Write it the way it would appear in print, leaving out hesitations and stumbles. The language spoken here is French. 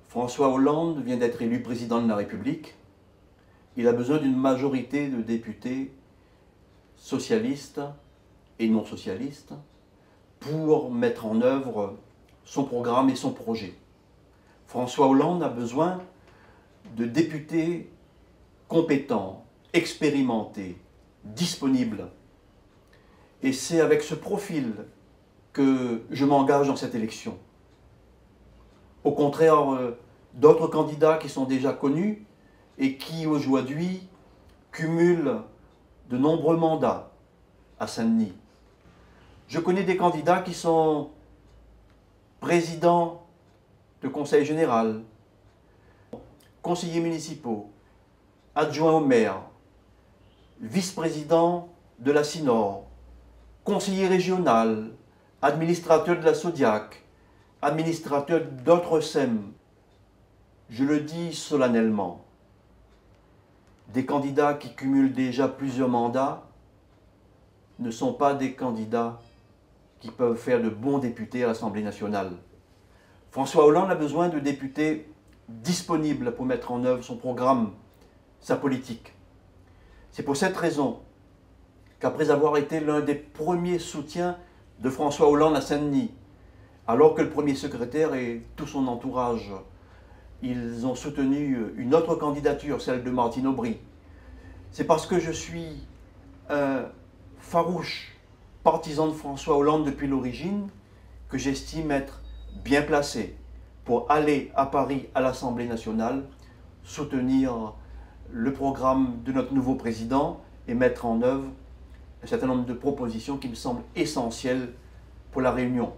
François Hollande vient d'être élu président de la République. Il a besoin d'une majorité de députés socialistes et non socialistes pour mettre en œuvre son programme et son projet. François Hollande a besoin de députés compétents, expérimentés, disponibles. Et c'est avec ce profil que je m'engage dans cette élection. Au contraire d'autres candidats qui sont déjà connus et qui aujourd'hui cumulent de nombreux mandats à Saint-Denis. Je connais des candidats qui sont présidents de conseil général, conseillers municipaux, adjoints au maire, vice-président de la CINOR, conseiller régional, administrateur de la Sodiac, administrateur d'autres SEM. Je le dis solennellement, des candidats qui cumulent déjà plusieurs mandats ne sont pas des candidats qui peuvent faire de bons députés à l'Assemblée nationale. François Hollande a besoin de députés disponibles pour mettre en œuvre son programme, sa politique. C'est pour cette raison qu'après avoir été l'un des premiers soutiens de François Hollande à Saint-Denis, alors que le premier secrétaire et tout son entourage, ils ont soutenu une autre candidature, celle de Martine Aubry. C'est parce que je suis un farouche partisan de François Hollande depuis l'origine que j'estime être bien placé pour aller à Paris à l'Assemblée nationale, soutenir le programme de notre nouveau président et mettre en œuvre un certain nombre de propositions qui me semblent essentielles pour la Réunion.